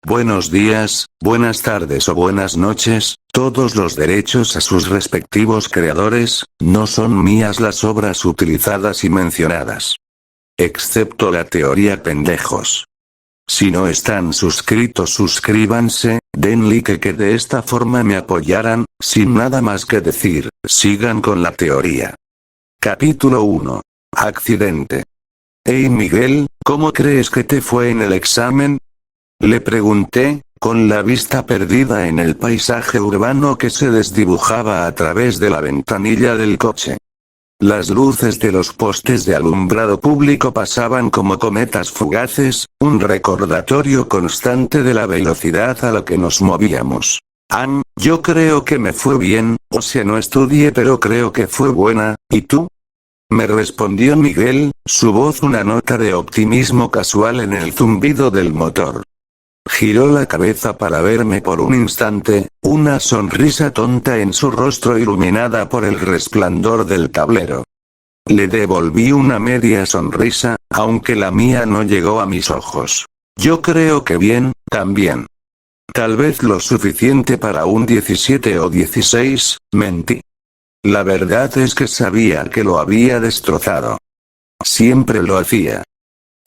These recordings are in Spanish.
Buenos días, buenas tardes o buenas noches, todos los derechos a sus respectivos creadores, no son mías las obras utilizadas y mencionadas. Excepto la teoría pendejos. Si no están suscritos suscríbanse, den like que de esta forma me apoyarán, sin nada más que decir, sigan con la teoría. Capítulo 1. Accidente. Hey Miguel, ¿cómo crees que te fue en el examen? Le pregunté, con la vista perdida en el paisaje urbano que se desdibujaba a través de la ventanilla del coche. Las luces de los postes de alumbrado público pasaban como cometas fugaces, un recordatorio constante de la velocidad a la que nos movíamos. Yo creo que me fue bien, o sea no estudié pero creo que fue buena, ¿y tú? Me respondió Miguel, su voz una nota de optimismo casual en el zumbido del motor. Giró la cabeza para verme por un instante, una sonrisa tonta en su rostro iluminada por el resplandor del tablero. Le devolví una media sonrisa, aunque la mía no llegó a mis ojos. Yo creo que bien, también. Tal vez lo suficiente para un 17 o 16, mentí. La verdad es que sabía que lo había destrozado. Siempre lo hacía.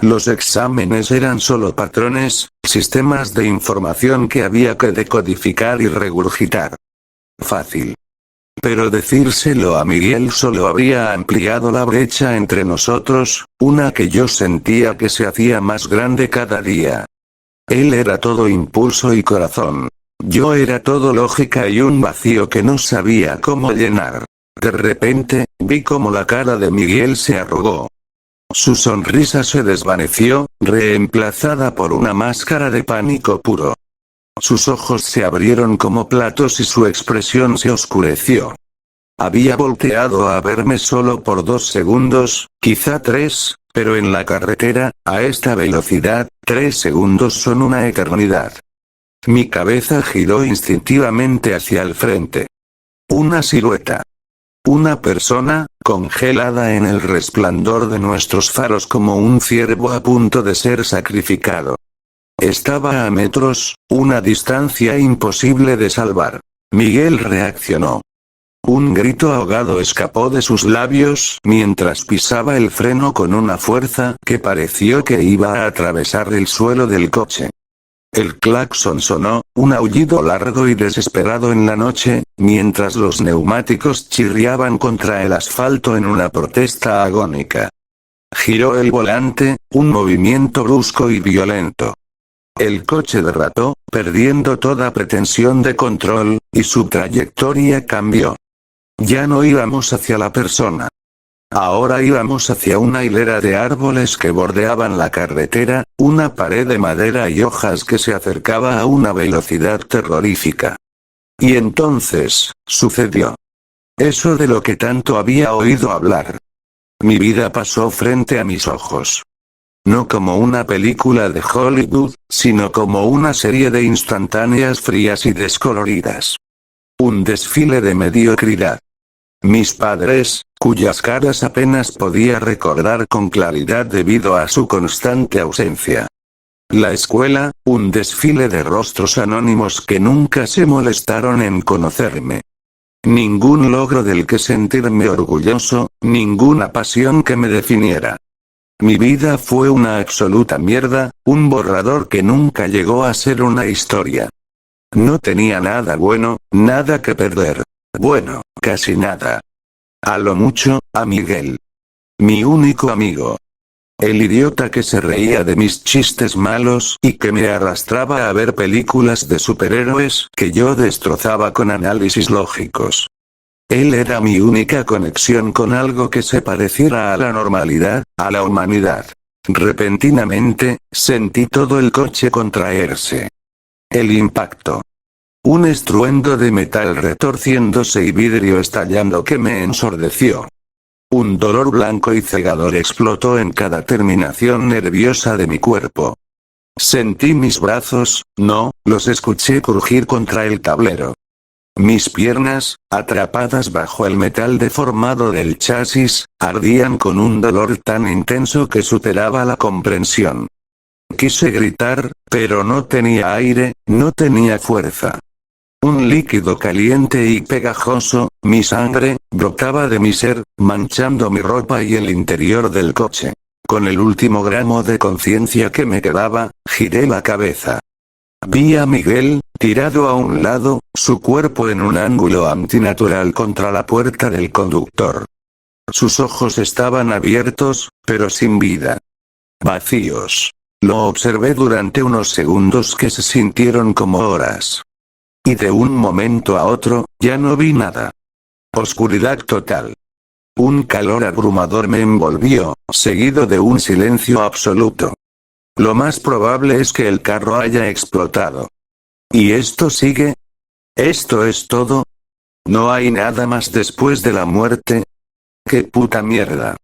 Los exámenes eran solo patrones, sistemas de información que había que decodificar y regurgitar. Fácil. Pero decírselo a Miguel solo habría ampliado la brecha entre nosotros, una que yo sentía que se hacía más grande cada día. Él era todo impulso y corazón. Yo era todo lógica y un vacío que no sabía cómo llenar. De repente, vi cómo la cara de Miguel se arrugó. Su sonrisa se desvaneció, reemplazada por una máscara de pánico puro. Sus ojos se abrieron como platos y su expresión se oscureció. Había volteado a verme solo por 2 segundos, quizá 3, pero en la carretera, a esta velocidad, 3 segundos son una eternidad. Mi cabeza giró instintivamente hacia el frente. Una silueta. Una persona, congelada en el resplandor de nuestros faros como un ciervo a punto de ser sacrificado. Estaba a metros, una distancia imposible de salvar. Miguel reaccionó. Un grito ahogado escapó de sus labios mientras pisaba el freno con una fuerza que pareció que iba a atravesar el suelo del coche. El claxon sonó, un aullido largo y desesperado en la noche, mientras los neumáticos chirriaban contra el asfalto en una protesta agónica. Giró el volante, un movimiento brusco y violento. El coche derrapó, perdiendo toda pretensión de control, y su trayectoria cambió. Ya no íbamos hacia la persona. Ahora íbamos hacia una hilera de árboles que bordeaban la carretera, una pared de madera y hojas que se acercaba a una velocidad terrorífica. Y entonces, sucedió. Eso de lo que tanto había oído hablar. Mi vida pasó frente a mis ojos. No como una película de Hollywood, sino como una serie de instantáneas frías y descoloridas. Un desfile de mediocridad. Mis padres, cuyas caras apenas podía recordar con claridad debido a su constante ausencia. La escuela, un desfile de rostros anónimos que nunca se molestaron en conocerme. Ningún logro del que sentirme orgulloso, ninguna pasión que me definiera. Mi vida fue una absoluta mierda, un borrador que nunca llegó a ser una historia. No tenía nada bueno, nada que perder. Bueno, casi nada. A lo mucho, a Miguel. Mi único amigo. El idiota que se reía de mis chistes malos y que me arrastraba a ver películas de superhéroes que yo destrozaba con análisis lógicos. Él era mi única conexión con algo que se pareciera a la normalidad, a la humanidad. Repentinamente, sentí todo el coche contraerse. El impacto. Un estruendo de metal retorciéndose y vidrio estallando que me ensordeció. Un dolor blanco y cegador explotó en cada terminación nerviosa de mi cuerpo. Sentí mis brazos, no, los escuché crujir contra el tablero. Mis piernas, atrapadas bajo el metal deformado del chasis, ardían con un dolor tan intenso que superaba la comprensión. Quise gritar, pero no tenía aire, no tenía fuerza. Un líquido caliente y pegajoso, mi sangre, brotaba de mi ser, manchando mi ropa y el interior del coche. Con el último gramo de conciencia que me quedaba, giré la cabeza. Vi a Miguel, tirado a un lado, su cuerpo en un ángulo antinatural contra la puerta del conductor. Sus ojos estaban abiertos, pero sin vida. Vacíos. Lo observé durante unos segundos que se sintieron como horas. Y de un momento a otro, ya no vi nada. Oscuridad total. Un calor abrumador me envolvió, seguido de un silencio absoluto. Lo más probable es que el carro haya explotado. ¿Y esto sigue? ¿Esto es todo? ¿No hay nada más después de la muerte? ¡Qué puta mierda!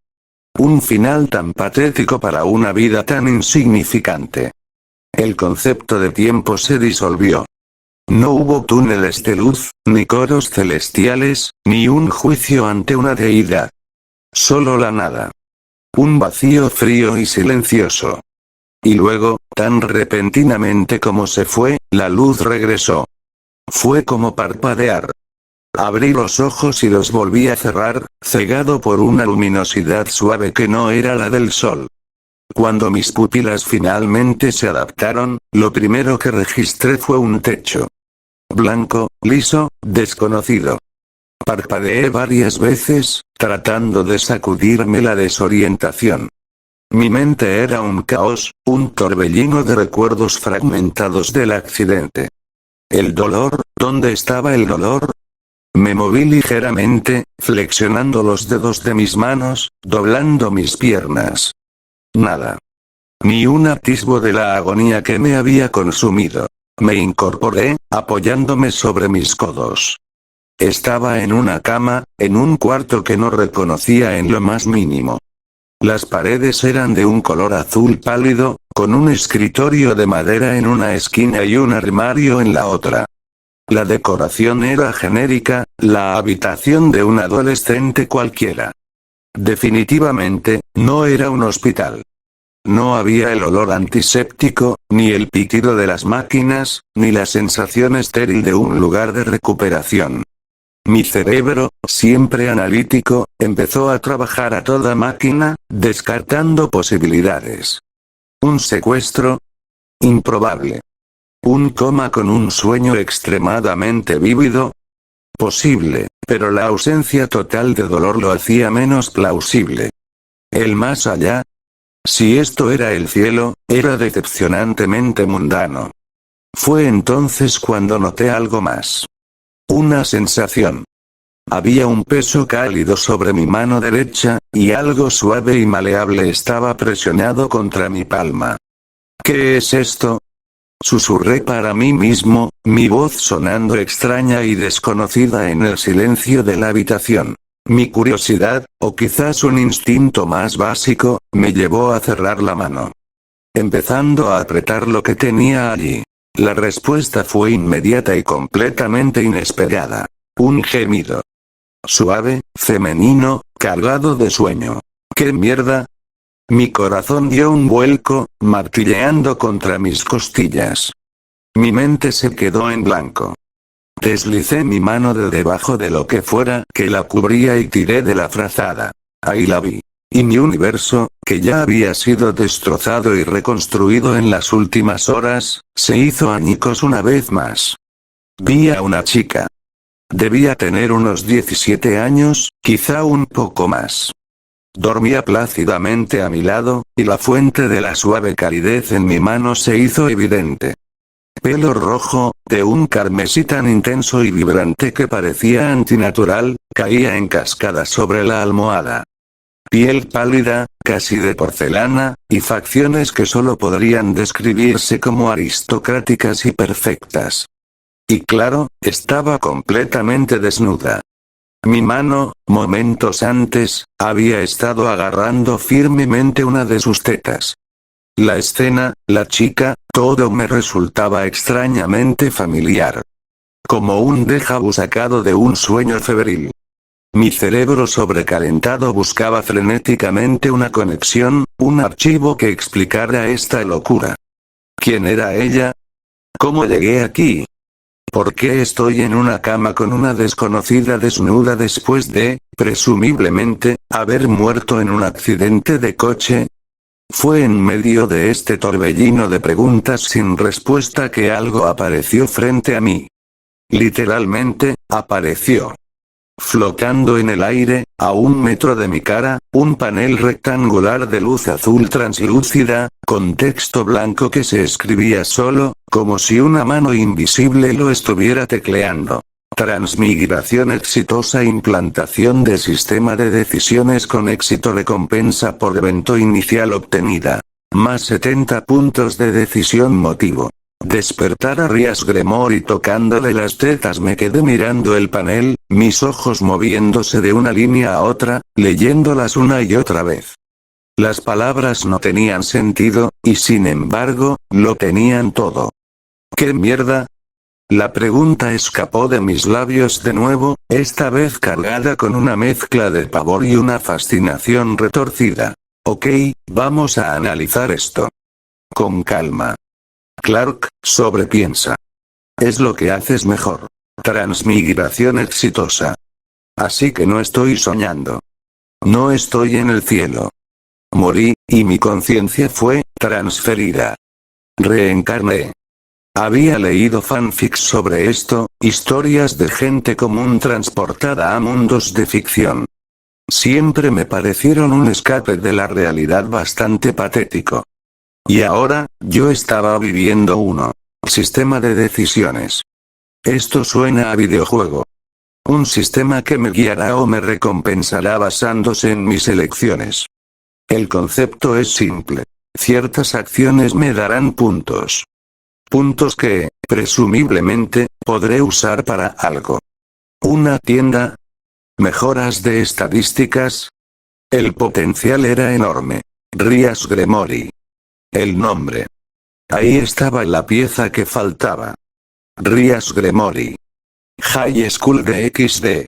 Un final tan patético para una vida tan insignificante. El concepto de tiempo se disolvió. No hubo túneles de luz, ni coros celestiales, ni un juicio ante una deidad. Solo la nada. Un vacío frío y silencioso. Y luego, tan repentinamente como se fue, la luz regresó. Fue como parpadear. Abrí los ojos y los volví a cerrar, cegado por una luminosidad suave que no era la del sol. Cuando mis pupilas finalmente se adaptaron, lo primero que registré fue un techo. Blanco, liso, desconocido. Parpadeé varias veces, tratando de sacudirme la desorientación. Mi mente era un caos, un torbellino de recuerdos fragmentados del accidente. El dolor, ¿dónde estaba el dolor? Me moví ligeramente, flexionando los dedos de mis manos, doblando mis piernas. Nada. Ni un atisbo de la agonía que me había consumido. Me incorporé, apoyándome sobre mis codos. Estaba en una cama, en un cuarto que no reconocía en lo más mínimo. Las paredes eran de un color azul pálido, con un escritorio de madera en una esquina y un armario en la otra. La decoración era genérica, la habitación de un adolescente cualquiera. Definitivamente, no era un hospital. No había el olor antiséptico, ni el pitido de las máquinas, ni la sensación estéril de un lugar de recuperación. Mi cerebro, siempre analítico, empezó a trabajar a toda máquina, descartando posibilidades. ¿Un secuestro? Improbable. ¿Un coma con un sueño extremadamente vívido? Posible, pero la ausencia total de dolor lo hacía menos plausible. ¿El más allá? Si esto era el cielo, era decepcionantemente mundano. Fue entonces cuando noté algo más. Una sensación. Había un peso cálido sobre mi mano derecha, y algo suave y maleable estaba presionado contra mi palma. ¿Qué es esto? Susurré para mí mismo, mi voz sonando extraña y desconocida en el silencio de la habitación. Mi curiosidad, o quizás un instinto más básico, me llevó a cerrar la mano. Empezando a apretar lo que tenía allí. La respuesta fue inmediata y completamente inesperada. Un gemido. Suave, femenino, cargado de sueño. ¿Qué mierda? Mi corazón dio un vuelco, martilleando contra mis costillas. Mi mente se quedó en blanco. Deslicé mi mano de debajo de lo que fuera que la cubría y tiré de la frazada. Ahí la vi. Y mi universo, que ya había sido destrozado y reconstruido en las últimas horas, se hizo añicos una vez más. Vi a una chica. Debía tener unos 17 años, quizá un poco más. Dormía plácidamente a mi lado, y la fuente de la suave calidez en mi mano se hizo evidente. Pelo rojo, de un carmesí tan intenso y vibrante que parecía antinatural, caía en cascada sobre la almohada. Piel pálida, casi de porcelana, y facciones que solo podrían describirse como aristocráticas y perfectas. Y claro, estaba completamente desnuda. Mi mano, momentos antes, había estado agarrando firmemente una de sus tetas. La escena, la chica, todo me resultaba extrañamente familiar. Como un déjà vu sacado de un sueño febril. Mi cerebro sobrecalentado buscaba frenéticamente una conexión, un archivo que explicara esta locura. ¿Quién era ella? ¿Cómo llegué aquí? ¿Por qué estoy en una cama con una desconocida desnuda después de, presumiblemente, haber muerto en un accidente de coche? Fue en medio de este torbellino de preguntas sin respuesta que algo apareció frente a mí. Literalmente, apareció. Flotando en el aire, a 1 metro de mi cara, un panel rectangular de luz azul translúcida, con texto blanco que se escribía solo, como si una mano invisible lo estuviera tecleando. Transmigración exitosa. Implantación de sistema de decisiones con éxito. Recompensa por evento inicial obtenida. Más 70 puntos de decisión. Motivo. Despertar a Rias Gremory tocándole las tetas. Me quedé mirando el panel, mis ojos moviéndose de una línea a otra, leyéndolas una y otra vez. Las palabras no tenían sentido, y sin embargo, lo tenían todo. ¿Qué mierda? La pregunta escapó de mis labios de nuevo, esta vez cargada con una mezcla de pavor y una fascinación retorcida. Ok, vamos a analizar esto. Con calma. Clark, sobrepiensa. Es lo que haces mejor. Transmigración exitosa. Así que no estoy soñando. No estoy en el cielo. Morí, y mi conciencia fue transferida. Reencarné. Había leído fanfics sobre esto, historias de gente común transportada a mundos de ficción. Siempre me parecieron un escape de la realidad bastante patético. Y ahora, yo estaba viviendo uno. Sistema de decisiones. Esto suena a videojuego. Un sistema que me guiará o me recompensará basándose en mis elecciones. El concepto es simple. Ciertas acciones me darán puntos. Puntos que, presumiblemente, podré usar para algo. Una tienda. Mejoras de estadísticas. El potencial era enorme. Rias Gremory. El nombre. Ahí estaba la pieza que faltaba. Rias Gremory. High School de XD.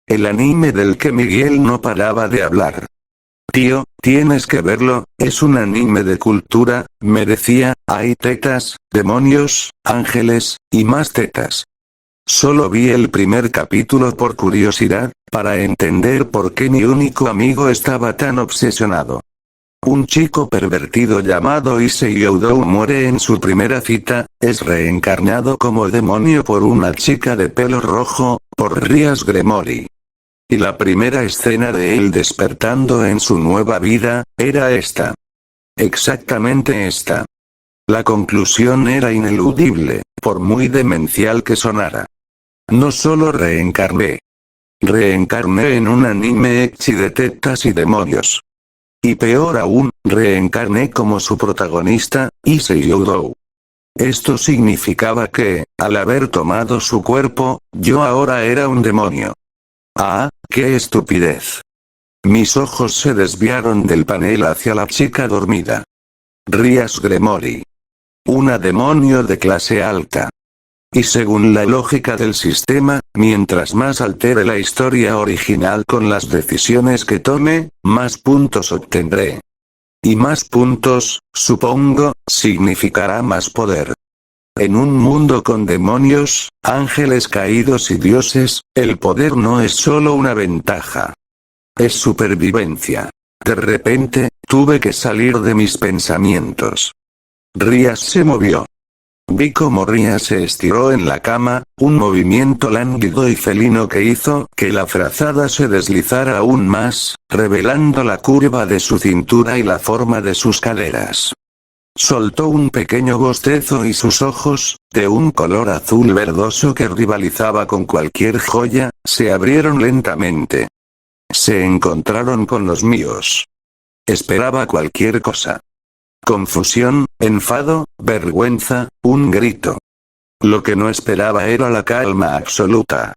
El anime del que Miguel no paraba de hablar. Tío, tienes que verlo, es un anime de cultura, me decía, hay tetas, demonios, ángeles, y más tetas. Solo vi el primer capítulo por curiosidad, para entender por qué mi único amigo estaba tan obsesionado. Un chico pervertido llamado Issei Oudou muere en su primera cita, es reencarnado como demonio por una chica de pelo rojo, por Rias Gremory. Y la primera escena de él despertando en su nueva vida, era esta. Exactamente esta. La conclusión era ineludible, por muy demencial que sonara. No solo reencarné. Reencarné en un anime ecchi de tetas y demonios. Y peor aún, reencarné como su protagonista, Issei Oudou. Esto significaba que, al haber tomado su cuerpo, yo ahora era un demonio. ¡Ah, qué estupidez! Mis ojos se desviaron del panel hacia la chica dormida. Rias Gremory. Una demonio de clase alta. Y según la lógica del sistema, mientras más altere la historia original con las decisiones que tome, más puntos obtendré. Y más puntos, supongo, significará más poder. En un mundo con demonios, ángeles caídos y dioses, el poder no es solo una ventaja. Es supervivencia. De repente, tuve que salir de mis pensamientos. Rias se movió. Vi cómo Rias se estiró en la cama, un movimiento lánguido y felino que hizo que la frazada se deslizara aún más, revelando la curva de su cintura y la forma de sus caderas. Soltó un pequeño bostezo y sus ojos, de un color azul verdoso que rivalizaba con cualquier joya, se abrieron lentamente. Se encontraron con los míos. Esperaba cualquier cosa. Confusión, enfado, vergüenza, un grito. Lo que no esperaba era la calma absoluta.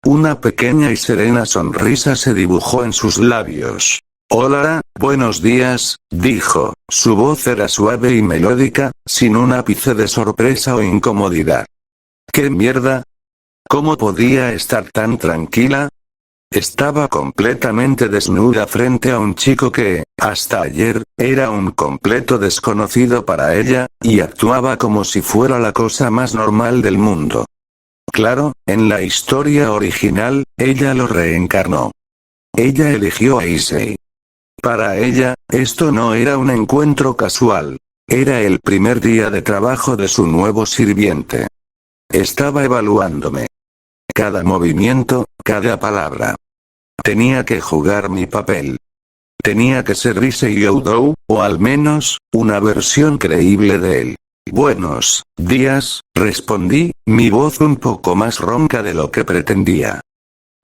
Una pequeña y serena sonrisa se dibujó en sus labios. Hola, buenos días, dijo, su voz era suave y melódica, sin un ápice de sorpresa o incomodidad. ¿Qué mierda? ¿Cómo podía estar tan tranquila? Estaba completamente desnuda frente a un chico que, hasta ayer, era un completo desconocido para ella, y actuaba como si fuera la cosa más normal del mundo. Claro, en la historia original, ella lo reencarnó. Ella eligió a Issei. Para ella, esto no era un encuentro casual. Era el primer día de trabajo de su nuevo sirviente. Estaba evaluándome. Cada movimiento, cada palabra. Tenía que jugar mi papel. Tenía que ser Issei Oudou, o al menos, una versión creíble de él. Buenos días, respondí, mi voz un poco más ronca de lo que pretendía.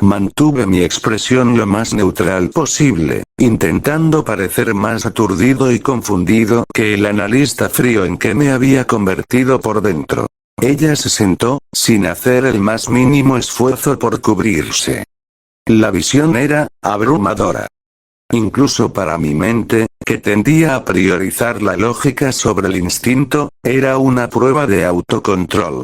Mantuve mi expresión lo más neutral posible, intentando parecer más aturdido y confundido que el analista frío en que me había convertido por dentro. Ella se sentó, sin hacer el más mínimo esfuerzo por cubrirse. La visión era abrumadora. Incluso para mi mente, que tendía a priorizar la lógica sobre el instinto, era una prueba de autocontrol.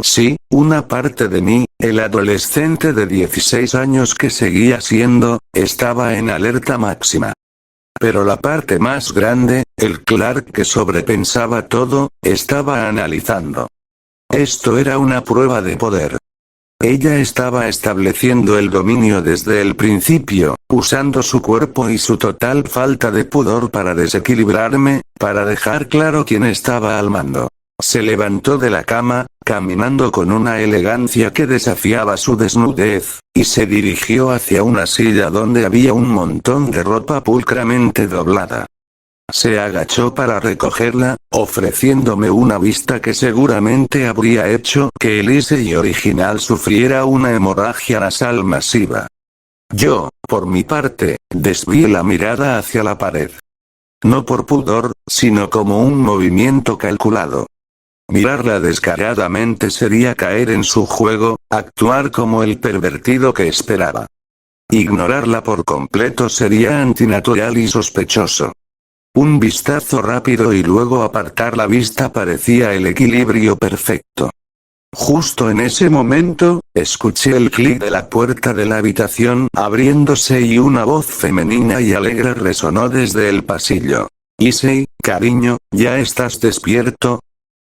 Sí, una parte de mí, el adolescente de 16 años que seguía siendo, estaba en alerta máxima. Pero la parte más grande, el Clark que sobrepensaba todo, estaba analizando. Esto era una prueba de poder. Ella estaba estableciendo el dominio desde el principio, usando su cuerpo y su total falta de pudor para desequilibrarme, para dejar claro quién estaba al mando. Se levantó de la cama, caminando con una elegancia que desafiaba su desnudez, y se dirigió hacia una silla donde había un montón de ropa pulcramente doblada. Se agachó para recogerla, ofreciéndome una vista que seguramente habría hecho que el Issei original sufriera una hemorragia nasal masiva. Yo, por mi parte, desvié la mirada hacia la pared. No por pudor, sino como un movimiento calculado. Mirarla descaradamente sería caer en su juego, actuar como el pervertido que esperaba. Ignorarla por completo sería antinatural y sospechoso. Un vistazo rápido y luego apartar la vista parecía el equilibrio perfecto. Justo en ese momento, escuché el clic de la puerta de la habitación abriéndose y una voz femenina y alegre resonó desde el pasillo. Issei, cariño, ¿ya estás despierto?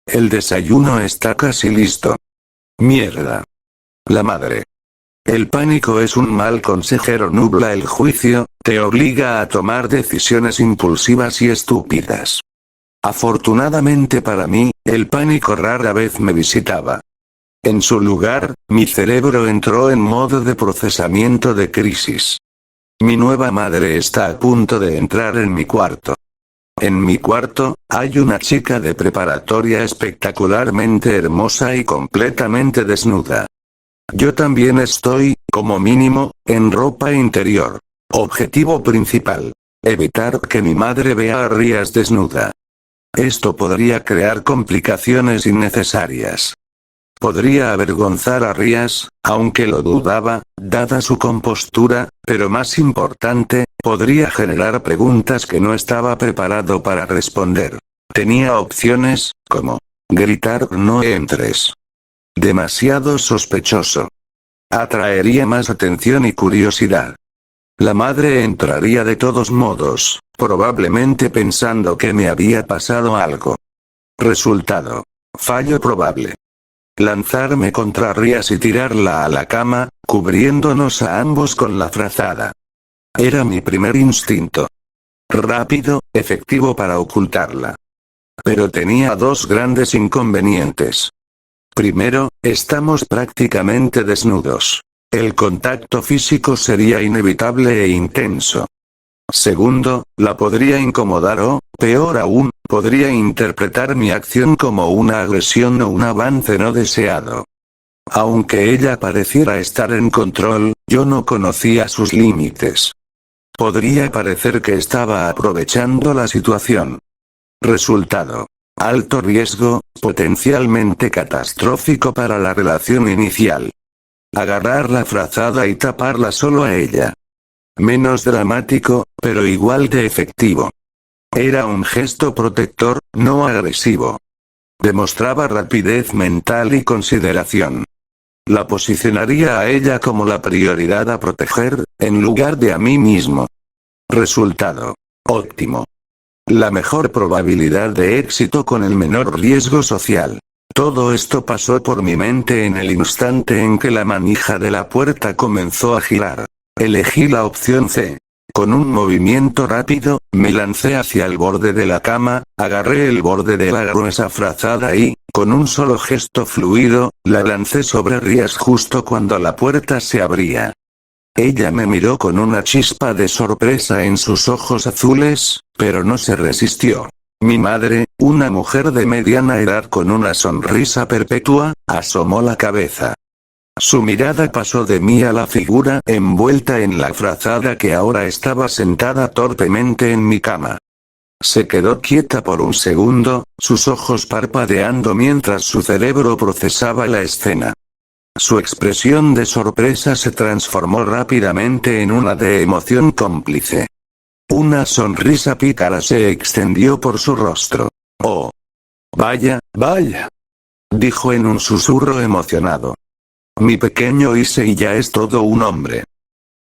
El desayuno está casi listo. Mierda. La madre. El pánico es un mal consejero, nubla el juicio, te obliga a tomar decisiones impulsivas y estúpidas. Afortunadamente para mí, el pánico rara vez me visitaba. En su lugar, mi cerebro entró en modo de procesamiento de crisis. Mi nueva madre está a punto de entrar en mi cuarto. En mi cuarto, hay una chica de preparatoria espectacularmente hermosa y completamente desnuda. Yo también estoy, como mínimo, en ropa interior. Objetivo principal: evitar que mi madre vea a Rías desnuda. Esto podría crear complicaciones innecesarias. Podría avergonzar a Rías, aunque lo dudaba, dada su compostura, pero más importante, podría generar preguntas que no estaba preparado para responder. Tenía opciones, como gritar no entres. Demasiado sospechoso. Atraería más atención y curiosidad. La madre entraría de todos modos, probablemente pensando que me había pasado algo. Resultado: fallo probable. Lanzarme contra Rías y tirarla a la cama, cubriéndonos a ambos con la frazada. Era mi primer instinto. Rápido, efectivo para ocultarla. Pero tenía dos grandes inconvenientes. Primero, estamos prácticamente desnudos. El contacto físico sería inevitable e intenso. Segundo, la podría incomodar o, peor aún, podría interpretar mi acción como una agresión o un avance no deseado. Aunque ella pareciera estar en control, yo no conocía sus límites. Podría parecer que estaba aprovechando la situación. Resultado: alto riesgo, potencialmente catastrófico para la relación inicial. Agarrar la frazada y taparla solo a ella. Menos dramático, pero igual de efectivo. Era un gesto protector, no agresivo. Demostraba rapidez mental y consideración. La posicionaría a ella como la prioridad a proteger, en lugar de a mí mismo. Resultado: óptimo. La mejor probabilidad de éxito con el menor riesgo social. Todo esto pasó por mi mente en el instante en que la manija de la puerta comenzó a girar. Elegí la opción C. Con un movimiento rápido, me lancé hacia el borde de la cama, agarré el borde de la gruesa frazada y, con un solo gesto fluido, la lancé sobre Rías justo cuando la puerta se abría. Ella me miró con una chispa de sorpresa en sus ojos azules, pero no se resistió. Mi madre, una mujer de mediana edad con una sonrisa perpetua, asomó la cabeza. Su mirada pasó de mí a la figura envuelta en la frazada que ahora estaba sentada torpemente en mi cama. Se quedó quieta por un segundo, sus ojos parpadeando mientras su cerebro procesaba la escena. Su expresión de sorpresa se transformó rápidamente en una de emoción cómplice. Una sonrisa pícara se extendió por su rostro. «Oh. Vaya, vaya», dijo en un susurro emocionado. «Mi pequeño Issei ya es todo un hombre».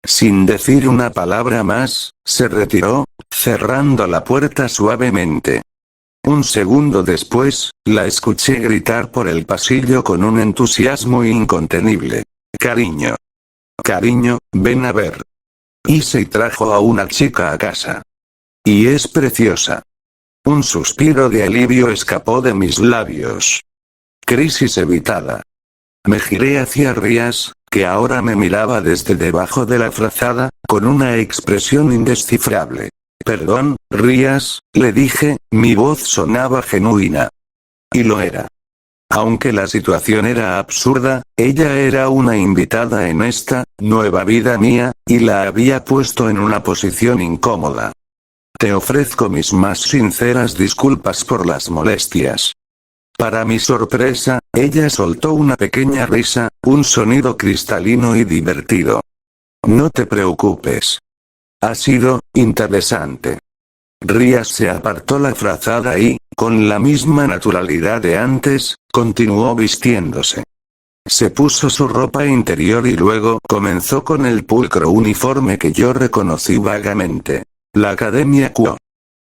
Sin decir una palabra más, se retiró, cerrando la puerta suavemente. Un segundo después, la escuché gritar por el pasillo con un entusiasmo incontenible. «Cariño. Cariño, ven a ver. Issei trajo a una chica a casa. Y es preciosa». Un suspiro de alivio escapó de mis labios. Crisis evitada. Me giré hacia Rías, que ahora me miraba desde debajo de la frazada, con una expresión indescifrable. «Perdón, Rías», le dije, mi voz sonaba genuina. Y lo era. Aunque la situación era absurda, ella era una invitada en esta nueva vida mía, y la había puesto en una posición incómoda. «Te ofrezco mis más sinceras disculpas por las molestias». Para mi sorpresa, ella soltó una pequeña risa, un sonido cristalino y divertido. «No te preocupes. Ha sido interesante». Rías se apartó la frazada y, con la misma naturalidad de antes, continuó vistiéndose. Se puso su ropa interior y luego comenzó con el pulcro uniforme que yo reconocí vagamente. La Academia Kuo.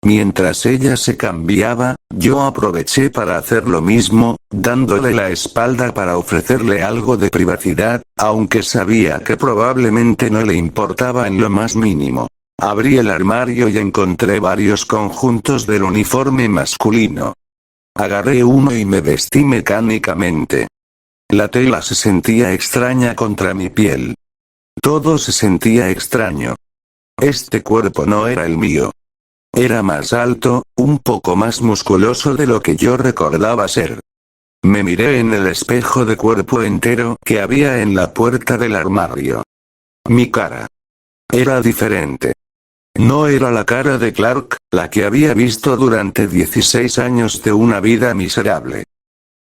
Mientras ella se cambiaba, yo aproveché para hacer lo mismo, dándole la espalda para ofrecerle algo de privacidad, aunque sabía que probablemente no le importaba en lo más mínimo. Abrí el armario y encontré varios conjuntos del uniforme masculino. Agarré uno y me vestí mecánicamente. La tela se sentía extraña contra mi piel. Todo se sentía extraño. Este cuerpo no era el mío. Era más alto, un poco más musculoso de lo que yo recordaba ser. Me miré en el espejo de cuerpo entero que había en la puerta del armario. Mi cara era diferente. No era la cara de Clark, la que había visto durante 16 años de una vida miserable.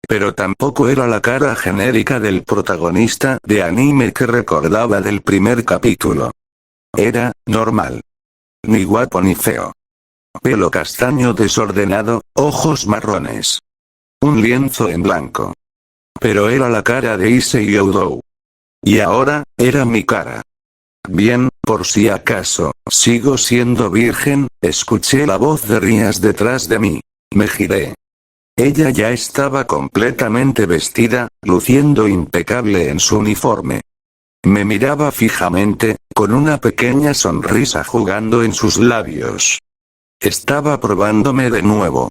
Pero tampoco era la cara genérica del protagonista de anime que recordaba del primer capítulo. Era normal. Ni guapo ni feo. Pelo castaño desordenado, ojos marrones. Un lienzo en blanco. Pero era la cara de Issei Oudou. Y ahora, era mi cara. Bien, por si acaso, sigo siendo virgen, escuché la voz de Rías detrás de mí. Me giré. Ella ya estaba completamente vestida, luciendo impecable en su uniforme. Me miraba fijamente, con una pequeña sonrisa jugando en sus labios. Estaba probándome de nuevo.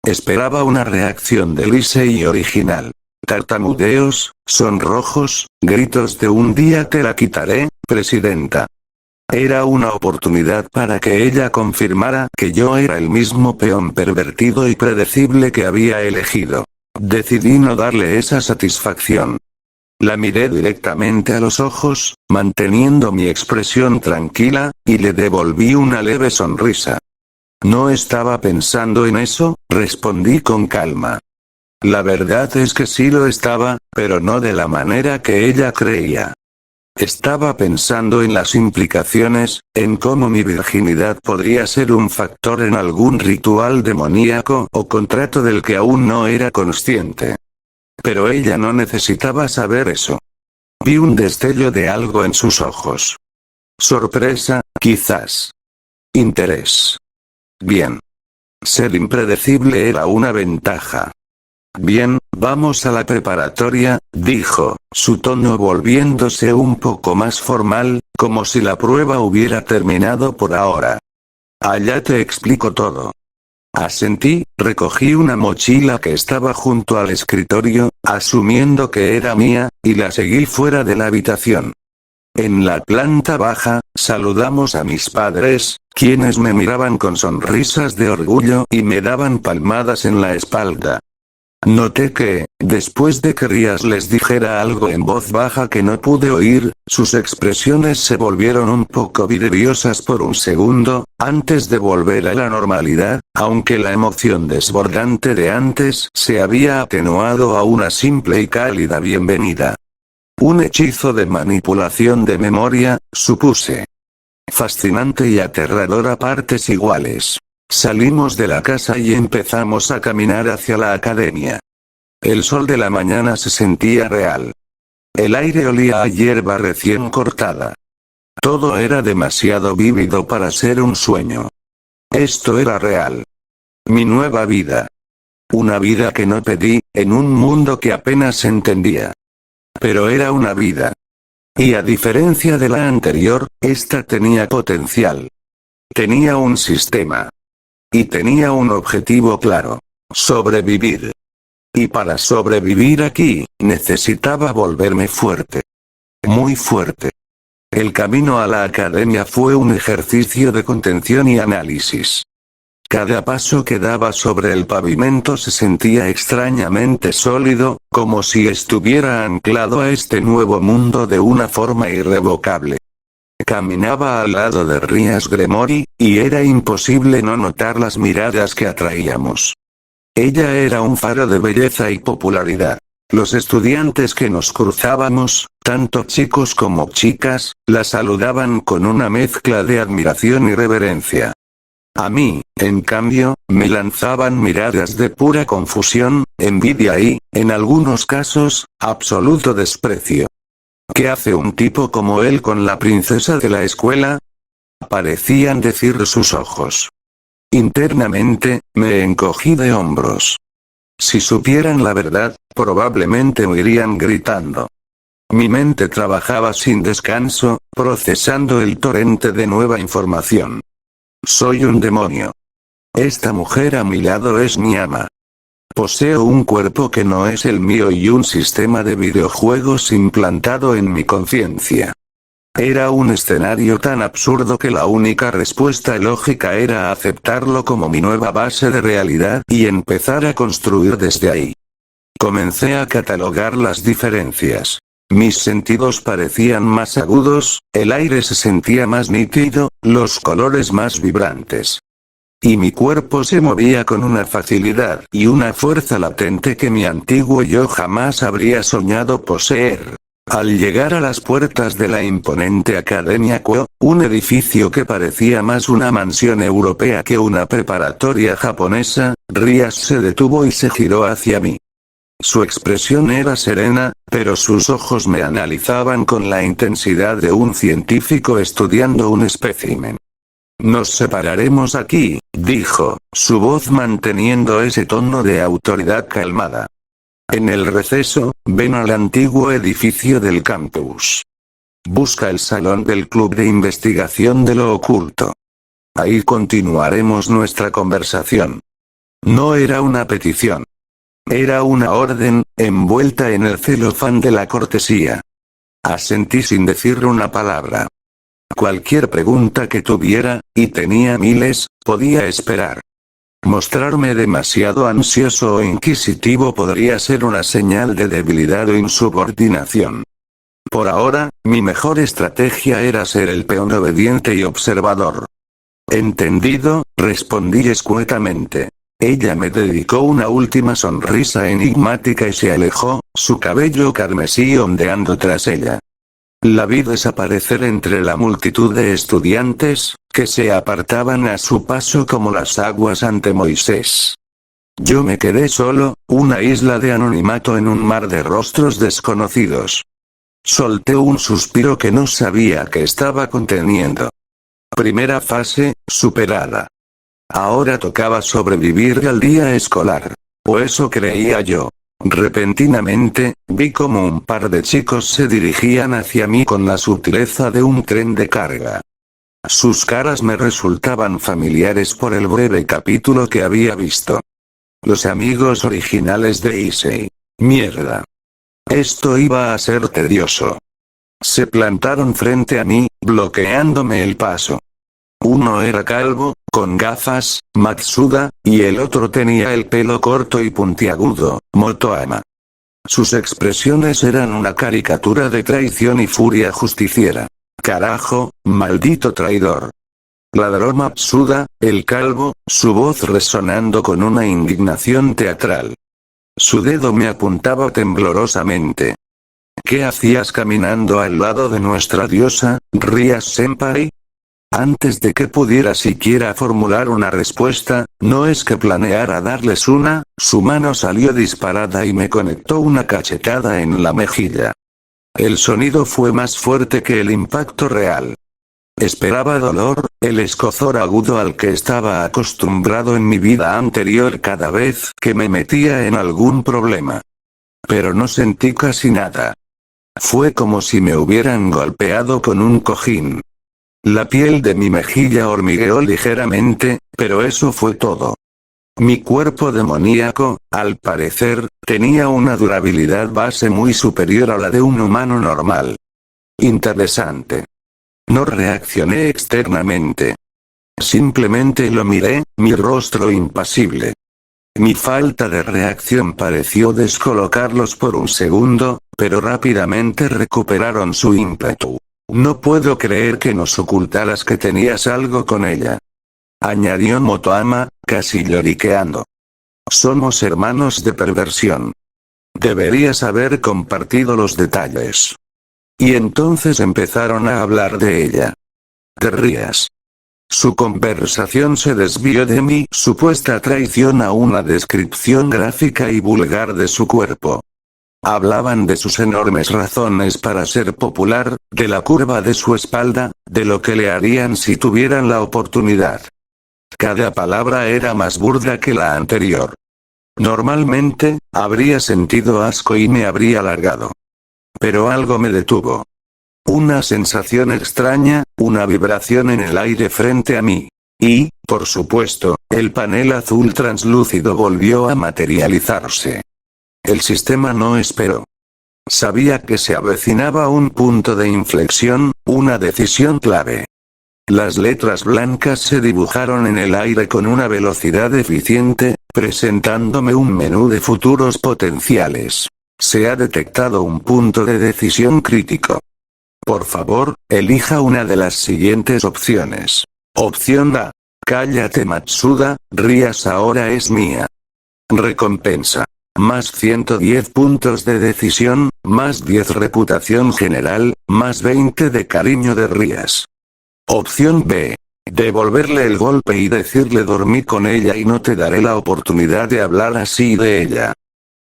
Esperaba una reacción del Issei original. Tartamudeos, sonrojos, gritos de «un día te la quitaré, presidenta». Era una oportunidad para que ella confirmara que yo era el mismo peón pervertido y predecible que había elegido. Decidí no darle esa satisfacción. La miré directamente a los ojos, manteniendo mi expresión tranquila, y le devolví una leve sonrisa. «No estaba pensando en eso», respondí con calma. La verdad es que sí lo estaba, pero no de la manera que ella creía. Estaba pensando en las implicaciones, en cómo mi virginidad podría ser un factor en algún ritual demoníaco o contrato del que aún no era consciente. Pero ella no necesitaba saber eso. Vi un destello de algo en sus ojos. Sorpresa, quizás. Interés. Bien. Ser impredecible era una ventaja. Bien, vamos a la preparatoria, dijo, su tono volviéndose un poco más formal, como si la prueba hubiera terminado por ahora. Allá te explico todo. Asentí, recogí una mochila que estaba junto al escritorio, asumiendo que era mía, y la seguí fuera de la habitación. En la planta baja, saludamos a mis padres, quienes me miraban con sonrisas de orgullo y me daban palmadas en la espalda. Noté que, después de que Rías les dijera algo en voz baja que no pude oír, sus expresiones se volvieron un poco vidriosas por un segundo, antes de volver a la normalidad, aunque la emoción desbordante de antes se había atenuado a una simple y cálida bienvenida. Un hechizo de manipulación de memoria, supuse. Fascinante y aterrador a partes iguales. Salimos de la casa y empezamos a caminar hacia la academia. El sol de la mañana se sentía real. El aire olía a hierba recién cortada. Todo era demasiado vívido para ser un sueño. Esto era real. Mi nueva vida. Una vida que no pedí, en un mundo que apenas entendía. Pero era una vida. Y a diferencia de la anterior, esta tenía potencial. Tenía un sistema. Y tenía un objetivo claro. Sobrevivir. Y para sobrevivir aquí, necesitaba volverme fuerte. Muy fuerte. El camino a la academia fue un ejercicio de contención y análisis. Cada paso que daba sobre el pavimento se sentía extrañamente sólido, como si estuviera anclado a este nuevo mundo de una forma irrevocable. Caminaba al lado de Rías Gremory, y era imposible no notar las miradas que atraíamos. Ella era un faro de belleza y popularidad. Los estudiantes que nos cruzábamos, tanto chicos como chicas, la saludaban con una mezcla de admiración y reverencia. A mí, en cambio, me lanzaban miradas de pura confusión, envidia y, en algunos casos, absoluto desprecio. ¿Qué hace un tipo como él con la princesa de la escuela? Parecían decir sus ojos. Internamente, me encogí de hombros. Si supieran la verdad, probablemente huirían gritando. Mi mente trabajaba sin descanso, procesando el torrente de nueva información. Soy un demonio. Esta mujer a mi lado es mi ama. Poseo un cuerpo que no es el mío y un sistema de videojuegos implantado en mi conciencia. Era un escenario tan absurdo que la única respuesta lógica era aceptarlo como mi nueva base de realidad y empezar a construir desde ahí. Comencé a catalogar las diferencias. Mis sentidos parecían más agudos, el aire se sentía más nítido, los colores más vibrantes. Y mi cuerpo se movía con una facilidad y una fuerza latente que mi antiguo yo jamás habría soñado poseer. Al llegar a las puertas de la imponente Academia Kuo, un edificio que parecía más una mansión europea que una preparatoria japonesa, Rías se detuvo y se giró hacia mí. Su expresión era serena, pero sus ojos me analizaban con la intensidad de un científico estudiando un espécimen. Nos separaremos aquí, dijo, su voz manteniendo ese tono de autoridad calmada. En el receso, ven al antiguo edificio del campus. Busca el salón del club de investigación de lo oculto. Ahí continuaremos nuestra conversación. No era una petición. Era una orden, envuelta en el celofán de la cortesía. Asentí sin decir una palabra. Cualquier pregunta que tuviera, y tenía miles, podía esperar. Mostrarme demasiado ansioso o inquisitivo podría ser una señal de debilidad o insubordinación. Por ahora, mi mejor estrategia era ser el peón obediente y observador. Entendido, respondí escuetamente. Ella me dedicó una última sonrisa enigmática y se alejó, su cabello carmesí ondeando tras ella. La vi desaparecer entre la multitud de estudiantes, que se apartaban a su paso como las aguas ante Moisés. Yo me quedé solo, una isla de anonimato en un mar de rostros desconocidos. Solté un suspiro que no sabía que estaba conteniendo. Primera fase, superada. Ahora tocaba sobrevivir al día escolar. O eso creía yo. Repentinamente, vi como un par de chicos se dirigían hacia mí con la sutileza de un tren de carga. Sus caras me resultaban familiares por el breve capítulo que había visto. Los amigos originales de Issei. Mierda. Esto iba a ser tedioso. Se plantaron frente a mí, bloqueándome el paso. Uno era calvo, con gafas, Matsuda, y el otro tenía el pelo corto y puntiagudo, Motoama. Sus expresiones eran una caricatura de traición y furia justiciera. Carajo, maldito traidor. Ladró Matsuda, el calvo, su voz resonando con una indignación teatral. Su dedo me apuntaba temblorosamente. ¿Qué hacías caminando al lado de nuestra diosa, Ria-senpai? Antes de que pudiera siquiera formular una respuesta, no es que planeara darles una, su mano salió disparada y me conectó una cachetada en la mejilla. El sonido fue más fuerte que el impacto real. Esperaba dolor, el escozor agudo al que estaba acostumbrado en mi vida anterior cada vez que me metía en algún problema. Pero no sentí casi nada. Fue como si me hubieran golpeado con un cojín. La piel de mi mejilla hormigueó ligeramente, pero eso fue todo. Mi cuerpo demoníaco, al parecer, tenía una durabilidad base muy superior a la de un humano normal. Interesante. No reaccioné externamente. Simplemente lo miré, mi rostro impasible. Mi falta de reacción pareció descolocarlos por un segundo, pero rápidamente recuperaron su ímpetu. No puedo creer que nos ocultaras que tenías algo con ella. Añadió Motoama, casi lloriqueando. Somos hermanos de perversión. Deberías haber compartido los detalles. Y entonces empezaron a hablar de ella. Te rías. Su conversación se desvió de mi supuesta traición a una descripción gráfica y vulgar de su cuerpo. Hablaban de sus enormes razones para ser popular, de la curva de su espalda, de lo que le harían si tuvieran la oportunidad. Cada palabra era más burda que la anterior. Normalmente, habría sentido asco y me habría largado. Pero algo me detuvo. Una sensación extraña, una vibración en el aire frente a mí. Y, por supuesto, el panel azul translúcido volvió a materializarse. El sistema no esperó. Sabía que se avecinaba un punto de inflexión, una decisión clave. Las letras blancas se dibujaron en el aire con una velocidad eficiente, presentándome un menú de futuros potenciales. Se ha detectado un punto de decisión crítico. Por favor, elija una de las siguientes opciones. Opción A. Cállate Matsuda, Rías ahora es mía. Recompensa. Más 110 puntos de decisión, más 10 reputación general, más 20 de cariño de Rías. Opción B. Devolverle el golpe y decirle dormí con ella y no te daré la oportunidad de hablar así de ella.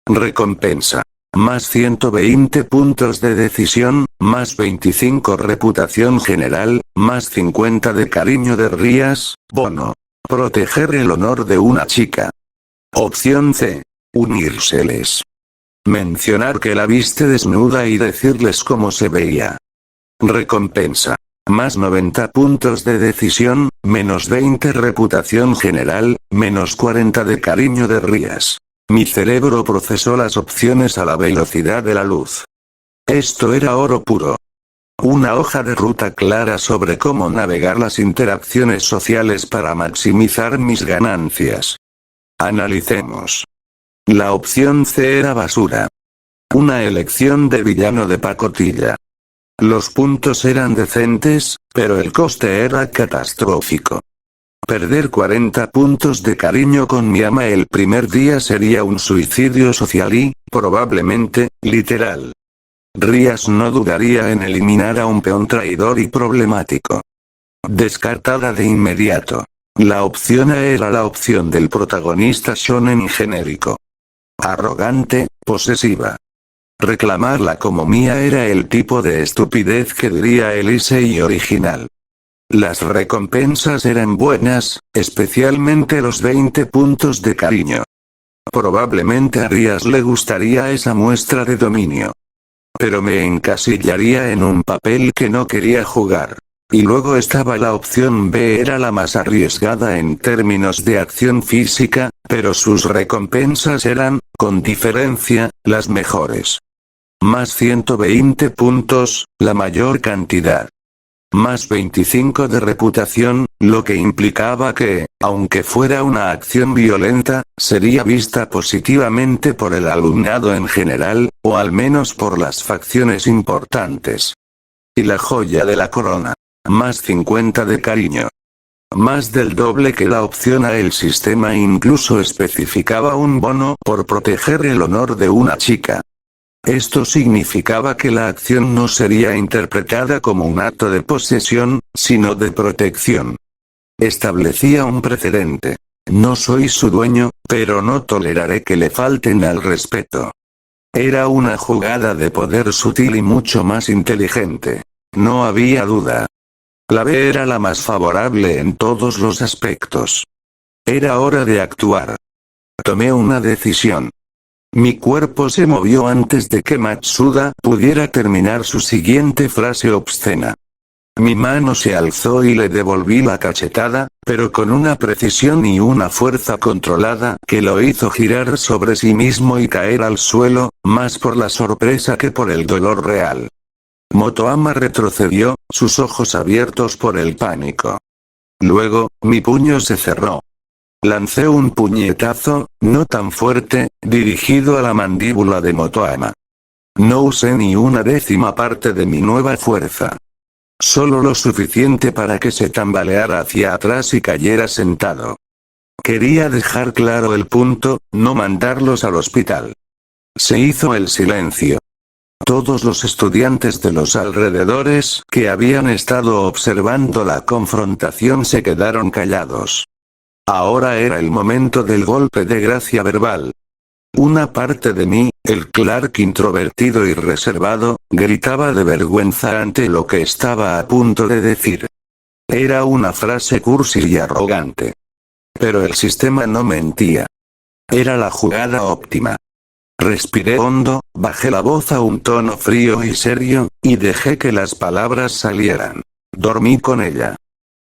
Recompensa. Más 120 puntos de decisión, más 25 reputación general, más 50 de cariño de Rías, bono. Proteger el honor de una chica. Opción C. Unírseles. Mencionar que la viste desnuda y decirles cómo se veía. Recompensa. Más 90 puntos de decisión, menos 20 reputación general, menos 40 de cariño de Rías. Mi cerebro procesó las opciones a la velocidad de la luz. Esto era oro puro. Una hoja de ruta clara sobre cómo navegar las interacciones sociales para maximizar mis ganancias. Analicemos. La opción C era basura. Una elección de villano de pacotilla. Los puntos eran decentes, pero el coste era catastrófico. Perder 40 puntos de cariño con mi ama el primer día sería un suicidio social y, probablemente, literal. Rías no dudaría en eliminar a un peón traidor y problemático. Descartada de inmediato. La opción A era la opción del protagonista shonen genérico. Arrogante, posesiva. Reclamarla como mía era el tipo de estupidez que diría Elisei original. Las recompensas eran buenas, especialmente los 20 puntos de cariño. Probablemente a Rías le gustaría esa muestra de dominio. Pero me encasillaría en un papel que no quería jugar. Y luego estaba la opción B, era la más arriesgada en términos de acción física, pero sus recompensas eran, con diferencia, las mejores. Más 120 puntos, la mayor cantidad. Más 25 de reputación, lo que implicaba que, aunque fuera una acción violenta, sería vista positivamente por el alumnado en general, o al menos por las facciones importantes. Y la joya de la corona. Más 50 de cariño. Más del doble que la opción A. El sistema incluso especificaba un bono por proteger el honor de una chica. Esto significaba que la acción no sería interpretada como un acto de posesión, sino de protección. Establecía un precedente. No soy su dueño, pero no toleraré que le falten al respeto. Era una jugada de poder sutil y mucho más inteligente. No había duda. La B era la más favorable en todos los aspectos. Era hora de actuar. Tomé una decisión. Mi cuerpo se movió antes de que Matsuda pudiera terminar su siguiente frase obscena. Mi mano se alzó y le devolví la cachetada, pero con una precisión y una fuerza controlada que lo hizo girar sobre sí mismo y caer al suelo, más por la sorpresa que por el dolor real. Motoama retrocedió, sus ojos abiertos por el pánico. Luego, mi puño se cerró. Lancé un puñetazo, no tan fuerte, dirigido a la mandíbula de Motoama. No usé ni una décima parte de mi nueva fuerza. Solo lo suficiente para que se tambaleara hacia atrás y cayera sentado. Quería dejar claro el punto, no mandarlos al hospital. Se hizo el silencio. Todos los estudiantes de los alrededores que habían estado observando la confrontación se quedaron callados. Ahora era el momento del golpe de gracia verbal. Una parte de mí, el Clark introvertido y reservado, gritaba de vergüenza ante lo que estaba a punto de decir. Era una frase cursi y arrogante. Pero el sistema no mentía. Era la jugada óptima. Respiré hondo, bajé la voz a un tono frío y serio, y dejé que las palabras salieran. Dormí con ella.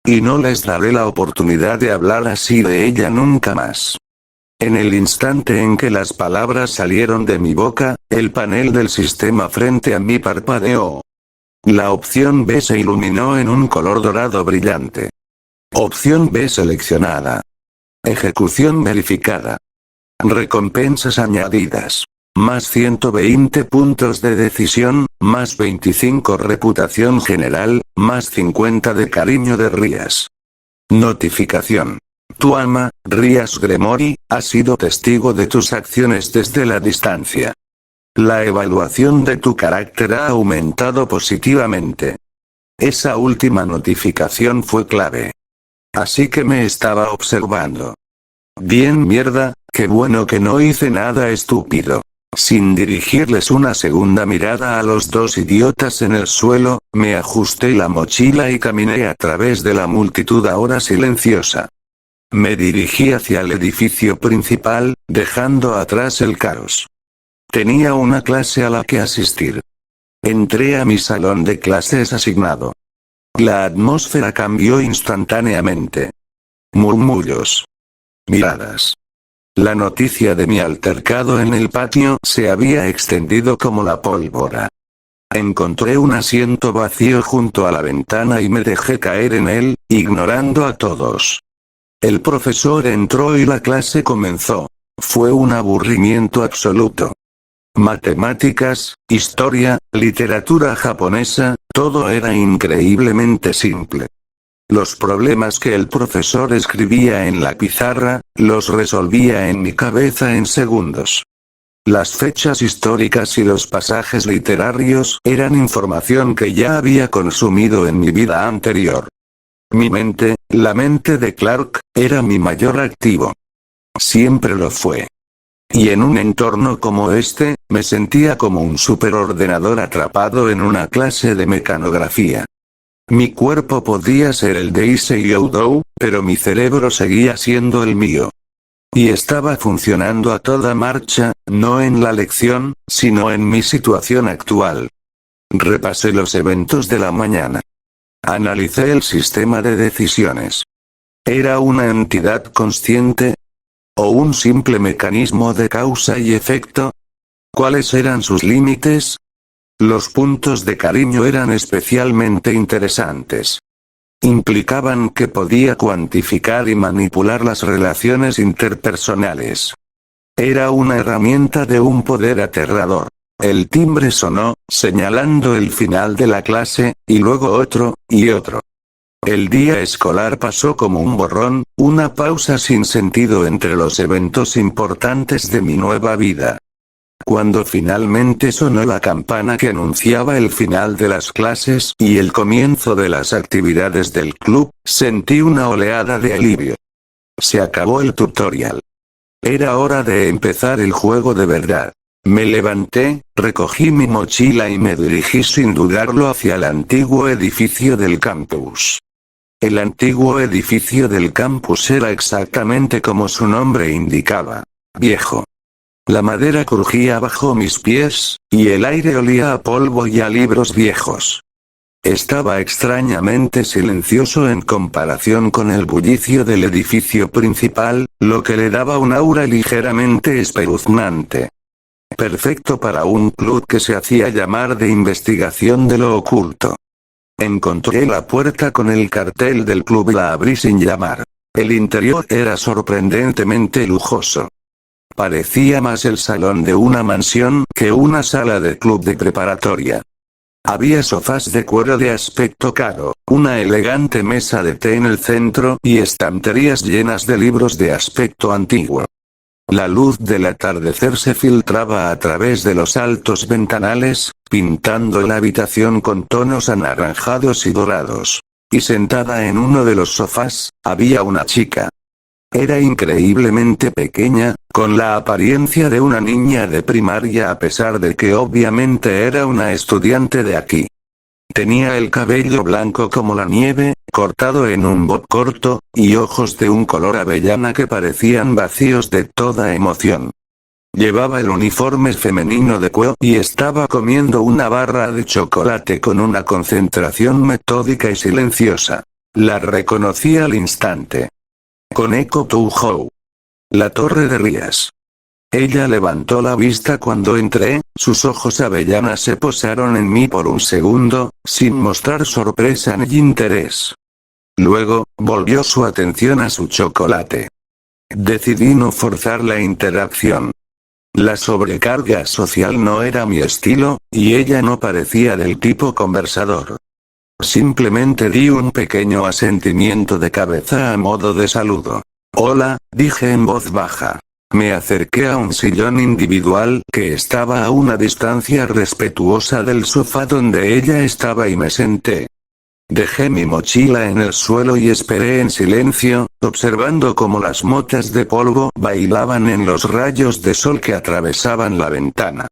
Y no les daré la oportunidad de hablar así de ella nunca más. En el instante en que las palabras salieron de mi boca, el panel del sistema frente a mí parpadeó. La opción B se iluminó en un color dorado brillante. Opción B seleccionada. Ejecución verificada. Recompensas añadidas. Más 120 puntos de decisión, más 25 reputación general, más 50 de cariño de Rías. Notificación. Tu ama, Rías Gremory, ha sido testigo de tus acciones desde la distancia. La evaluación de tu carácter ha aumentado positivamente. Esa última notificación fue clave. Así que me estaba observando. Bien, mierda, qué bueno que no hice nada estúpido. Sin dirigirles una segunda mirada a los dos idiotas en el suelo, me ajusté la mochila y caminé a través de la multitud ahora silenciosa. Me dirigí hacia el edificio principal, dejando atrás el caos. Tenía una clase a la que asistir. Entré a mi salón de clases asignado. La atmósfera cambió instantáneamente. Murmullos. Miradas. La noticia de mi altercado en el patio se había extendido como la pólvora. Encontré un asiento vacío junto a la ventana y me dejé caer en él, ignorando a todos. El profesor entró y la clase comenzó. Fue un aburrimiento absoluto. Matemáticas, historia, literatura japonesa, todo era increíblemente simple. Los problemas que el profesor escribía en la pizarra, los resolvía en mi cabeza en segundos. Las fechas históricas y los pasajes literarios eran información que ya había consumido en mi vida anterior. Mi mente, la mente de Clark, era mi mayor activo. Siempre lo fue. Y en un entorno como este, me sentía como un superordenador atrapado en una clase de mecanografía. Mi cuerpo podía ser el de Issei Oudou, pero mi cerebro seguía siendo el mío. Y estaba funcionando a toda marcha, no en la lección, sino en mi situación actual. Repasé los eventos de la mañana. Analicé el sistema de decisiones. ¿Era una entidad consciente? ¿O un simple mecanismo de causa y efecto? ¿Cuáles eran sus límites? Los puntos de cariño eran especialmente interesantes. Implicaban que podía cuantificar y manipular las relaciones interpersonales. Era una herramienta de un poder aterrador. El timbre sonó, señalando el final de la clase, y luego otro, y otro. El día escolar pasó como un borrón, una pausa sin sentido entre los eventos importantes de mi nueva vida. Cuando finalmente sonó la campana que anunciaba el final de las clases y el comienzo de las actividades del club, sentí una oleada de alivio. Se acabó el tutorial. Era hora de empezar el juego de verdad. Me levanté, recogí mi mochila y me dirigí sin dudarlo hacia el antiguo edificio del campus. El antiguo edificio del campus era exactamente como su nombre indicaba: viejo. La madera crujía bajo mis pies, y el aire olía a polvo y a libros viejos. Estaba extrañamente silencioso en comparación con el bullicio del edificio principal, lo que le daba un aura ligeramente espeluznante. Perfecto para un club que se hacía llamar de investigación de lo oculto. Encontré la puerta con el cartel del club y la abrí sin llamar. El interior era sorprendentemente lujoso. Parecía más el salón de una mansión que una sala de club de preparatoria. Había sofás de cuero de aspecto caro, una elegante mesa de té en el centro y estanterías llenas de libros de aspecto antiguo. La luz del atardecer se filtraba a través de los altos ventanales, pintando la habitación con tonos anaranjados y dorados. Y sentada en uno de los sofás, había una chica. Era increíblemente pequeña, con la apariencia de una niña de primaria a pesar de que obviamente era una estudiante de aquí. Tenía el cabello blanco como la nieve, cortado en un bob corto, y ojos de un color avellana que parecían vacíos de toda emoción. Llevaba el uniforme femenino de Kuo y estaba comiendo una barra de chocolate con una concentración metódica y silenciosa. La reconocí al instante. Koneko Touhou. La torre de Rías. Ella levantó la vista cuando entré, sus ojos avellanas se posaron en mí por un segundo, sin mostrar sorpresa ni interés. Luego, volvió su atención a su chocolate. Decidí no forzar la interacción. La sobrecarga social no era mi estilo, y ella no parecía del tipo conversador. Simplemente di un pequeño asentimiento de cabeza a modo de saludo. Hola, dije en voz baja. Me acerqué a un sillón individual que estaba a una distancia respetuosa del sofá donde ella estaba y me senté. Dejé mi mochila en el suelo y esperé en silencio, observando cómo las motas de polvo bailaban en los rayos de sol que atravesaban la ventana.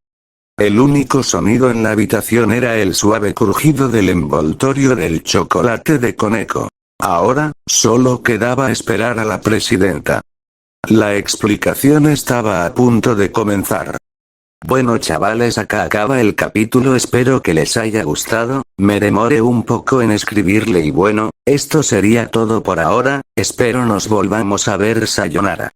El único sonido en la habitación era el suave crujido del envoltorio del chocolate de Koneko. Ahora, solo quedaba esperar a la presidenta. La explicación estaba a punto de comenzar. Bueno chavales, acá acaba el capítulo, espero que les haya gustado, me demoré un poco en escribirle y bueno, esto sería todo por ahora, espero nos volvamos a ver, sayonara.